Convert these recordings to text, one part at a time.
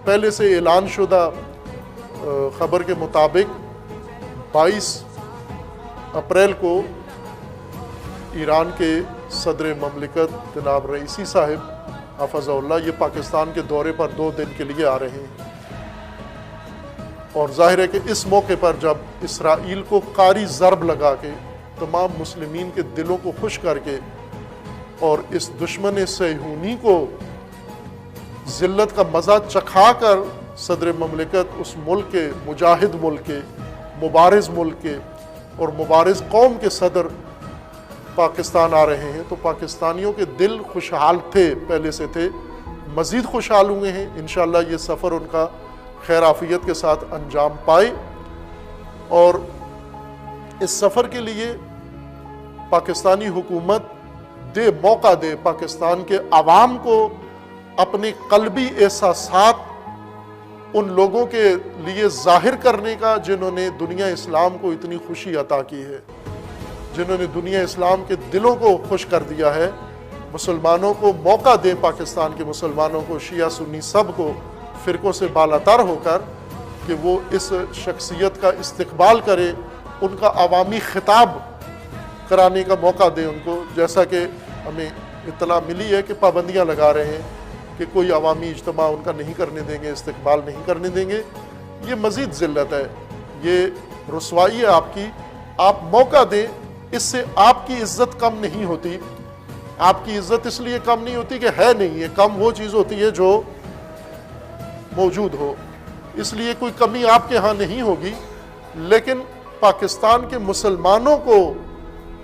पहले से ऐलान शुदा ख़बर के मुताबिक 22 अप्रैल को ईरान के सदर ममलिकत जनाब रईसी साहिब हफ़ज़हुल्लाह ये पाकिस्तान के दौरे पर 2 दिन के लिए आ रहे हैं। और जाहिर है कि इस मौके पर जब इसराइल को कारी ज़रब लगा के तमाम मुस्लिमीन के दिलों को खुश करके और इस दुश्मन सहूनी को ज़िल्लत का मज़ा चखा कर सदर ममलिकत उस मुल्क के मुजाहिद मुल्क के मुबारिज़ मुल्क के और मुबारिज़ कौम के सदर पाकिस्तान आ रहे हैं, तो पाकिस्तानियों के दिल खुशहाल थे, पहले से थे, मज़ीद खुशहाल हुए हैं। इंशाअल्लाह ये सफ़र उनका खैर आफियत के साथ अंजाम पाए। और इस सफ़र के लिए पाकिस्तानी हुकूमत मौका दे पाकिस्तान के अवाम को अपने क़ल्बी एहसासात उन लोगों के लिए ज़ाहिर करने का जिन्होंने दुनिया इस्लाम को इतनी खुशी अता की है, जिन्होंने दुनिया इस्लाम के दिलों को खुश कर दिया है। मुसलमानों को मौका दें, पाकिस्तान के मुसलमानों को, शिया सुन्नी सब को, फ़िरक़ों से बालातर होकर कि वो इस शख्सियत का इस्तक़बाल करें, उनका अवामी खिताब कराने का मौका दें उनको। जैसा कि हमें इत्तला मिली है कि पाबंदियाँ लगा रहे हैं कि कोई अवामी इज्तिमा उनका नहीं करने देंगे, इस्तक़बाल नहीं करने देंगे। ये मज़ीद ज़िल्लत है, ये रुसवाई है आपकी। आप मौका दें, इससे आपकी इज़्ज़त कम नहीं होती। आपकी इज़्ज़त इसलिए कम नहीं होती कि है नहीं है, कम वो चीज़ होती है जो मौजूद हो, इसलिए कोई कमी आपके यहाँ नहीं होगी। लेकिन पाकिस्तान के मुसलमानों को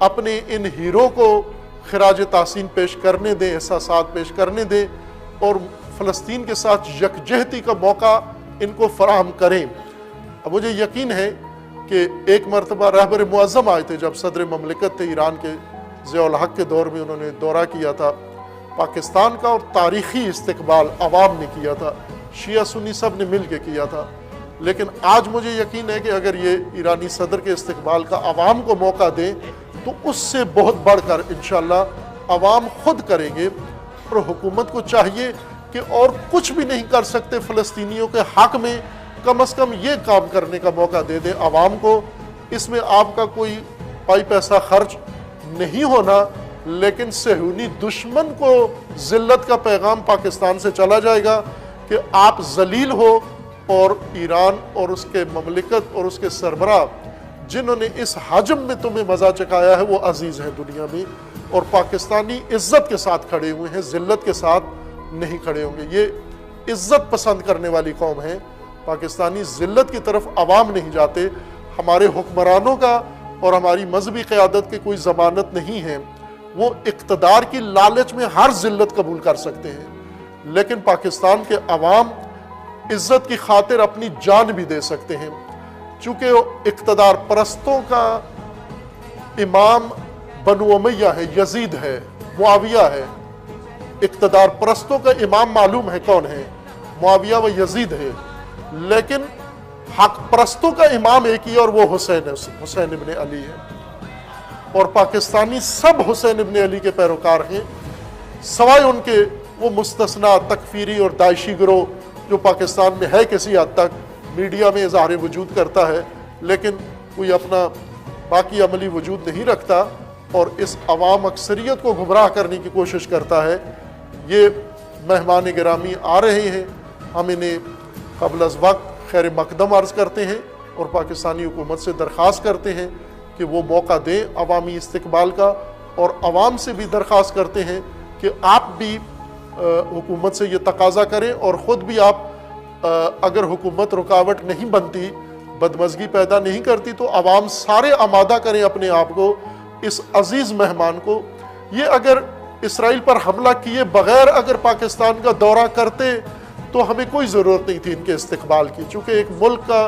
अपने इन हीरो को खिराज तासीन पेश करने दें, एहसासात पेश करने दें और फ़लस्तीन के साथ यकजहती का मौका इनको फराहम करें। अब मुझे यकीन है कि एक मरतबा रहबर मुअज़्ज़म आए थे, जब सदर ममलिकत थे ईरान के, ज़ियाउल हक़ के दौर में उन्होंने दौरा किया था पाकिस्तान का, और तारीख़ी इस्तक़बाल अवाम ने किया था, शिया सुन्नी सब ने मिल के किया था। लेकिन आज मुझे यकीन है कि अगर ये ईरानी सदर के इस्तक़बाल का अवाम को मौका दें तो उससे बहुत बढ़कर इंशाअल्लाह अवाम खुद करेंगे। और हुकूमत को चाहिए कि और कुछ भी नहीं कर सकते फ़लस्तीनियों के हक़ में, कम अज़ कम ये काम करने का मौका दे दें अवाम को। इसमें आपका कोई पाई पैसा खर्च नहीं होना, लेकिन सहूनी दुश्मन को ज़िल्लत का पैगाम पाकिस्तान से चला जाएगा कि आप ज़लील हो, और ईरान और उसके ममलिकत और उसके सरबराह जिन्होंने इस हजम में तुम्हें मज़ा चखाया है वो अजीज़ हैं दुनिया में, और पाकिस्तानी इज़्ज़त के साथ खड़े हुए हैं, ज़िल्लत के साथ नहीं खड़े होंगे। ये इज़्ज़त पसंद करने वाली कौम है, पाकिस्तानी ज़िल्लत की तरफ अवाम नहीं जाते। हमारे हुक्मरानों का और हमारी मजहबी क़यादत की कोई ज़मानत नहीं है, वो इक़्तिदार की लालच में हर ज़िल्लत कबूल कर सकते हैं, लेकिन पाकिस्तान के अवाम इज़्ज़त की खातिर अपनी जान भी दे सकते हैं। चूँकि इक़्तिदार परस्तों का इमाम बनु उमय्या है, यजीद है, मुआविया है। इक़्तिदार परस्तों का इमाम मालूम है कौन है, मुआविया व यजीद है। लेकिन हक परस्तों का इमाम एक ही, और वो हुसैन इब्न अली है। और पाकिस्तानी सब हुसैन इब्न अली के पैरोकार हैं, सवाए उनके वो मुस्तस्ना तकफीरी और दाइशी गिरोह जो पाकिस्तान में है, किसी हद तक मीडिया में इज़हार वजूद करता है, लेकिन कोई अपना बाकी अमली वजूद नहीं रखता और इस अवाम अक्सरियत को गुमराह करने की कोशिश करता है। ये मेहमान गिरामी आ रहे हैं, हम इन्हें क़ब्ल अज़ वक्त खैर मकदम अर्ज़ करते हैं और पाकिस्तानी हुकूमत से दरख्वास्त करते हैं कि वो मौका दें अवामी इस्तक़बाल का, और अवाम से भी दरख्वास्त करते हैं कि आप भी हुकूमत से ये तकाज़ा करें, और ख़ुद भी आप अगर हुकूमत रुकावट नहीं बनती, बदमज़गी पैदा नहीं करती, तो अवाम सारे आमादा करें अपने आप को इस अज़ीज़ मेहमान को। ये अगर इसराइल पर हमला किए बग़ैर अगर पाकिस्तान का दौरा करते तो हमें कोई ज़रूरत नहीं थी इनके इस्तक़बाल की। चूँकि एक मुल्क का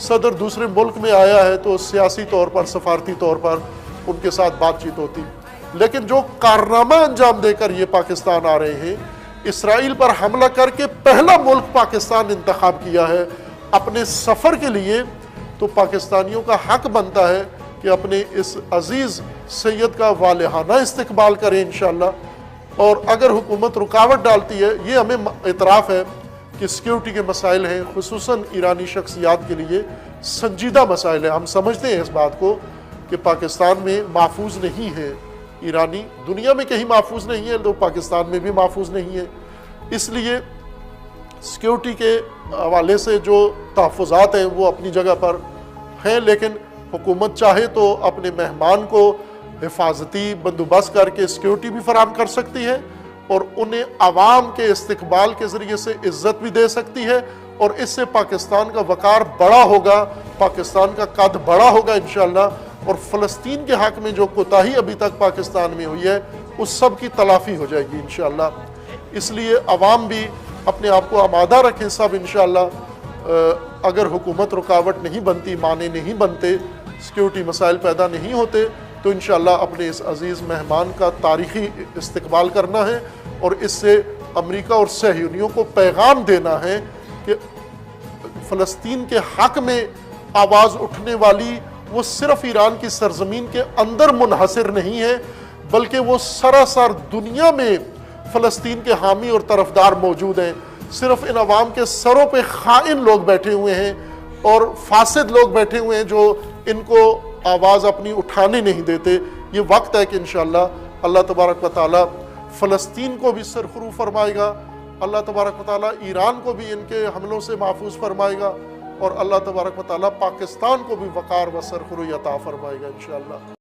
सदर दूसरे मुल्क में आया है तो सियासी तौर पर, सफारती तौर पर उनके साथ बातचीत होती, लेकिन जो कारनामा अंजाम देकर ये पाकिस्तान आ रहे हैं, इसराइल पर हमला करके पहला मुल्क पाकिस्तान इंतखाब किया है अपने सफ़र के लिए, तो पाकिस्तानियों का हक बनता है कि अपने इस अजीज़ सैयद का वालिहाना इस्तक़बाल करें इंशाअल्लाह। और अगर हुकूमत रुकावट डालती है, ये हमें इतराफ़ है कि सिक्योरिटी के मसाइल हैं, खुसूसन ईरानी शख्सियात के लिए संजीदा मसाइल है। हम समझते हैं इस बात को कि पाकिस्तान में महफूज नहीं है ईरानी, दुनिया में कहीं महफूज नहीं है, तो पाकिस्तान में भी महफूज नहीं है। इसलिए सिक्योरिटी के हवाले से जो तहफ़्फ़ुज़ात हैं वो अपनी जगह पर हैं, लेकिन हुकूमत चाहे तो अपने मेहमान को हिफाजती बंदोबस्त करके सिक्योरिटी भी फराहम कर सकती है और उन्हें आवाम के इस्तकबाल के ज़रिए से इज़्ज़त भी दे सकती है, और इससे पाकिस्तान का वक़ार बड़ा होगा, पाकिस्तान का कद बड़ा होगा इंशाअल्लाह। और फ़लस्तीन के हक़ में जो कोताही अभी तक पाकिस्तान में हुई है उस सब की तलाफ़ी हो जाएगी इंशाअल्लाह। इसलिए अवाम भी अपने आप को आमादा रखें सब इंशाअल्लाह। अगर हुकूमत रुकावट नहीं बनती, माने नहीं बनते, सिक्योरिटी मसाइल पैदा नहीं होते, तो इंशाअल्लाह अपने इस अज़ीज़ मेहमान का तारीख़ी इस्तकबाल करना है और इससे अमेरिका और सहयूनियों को पैगाम देना है कि फ़लस्तीन के हक़ में आवाज़ उठने वाली वो सिर्फ़ ईरान की सरज़मीन के अंदर मुनहसर नहीं है, बल्कि वो सरासर दुनिया में फ़लस्तीन के हामी और तरफदार मौजूद हैं। सिर्फ इन अवाम के सरों पे खाइन लोग बैठे हुए हैं और फासिद लोग बैठे हुए हैं जो इनको आवाज़ अपनी उठाने नहीं देते। ये वक्त है कि इंशाअल्लाह अल्लाह तबारक व तआला फ़लस्तीन को भी सरखुरू फरमाएगा, अल्लाह तबारक व तआला ईरान को भी इनके हमलों से महफूज फरमाएगा, और अल्लाह तबारक व तआला पाकिस्तान को भी वक़ार व सरखुरू अता फरमाएगा इंशाअल्लाह।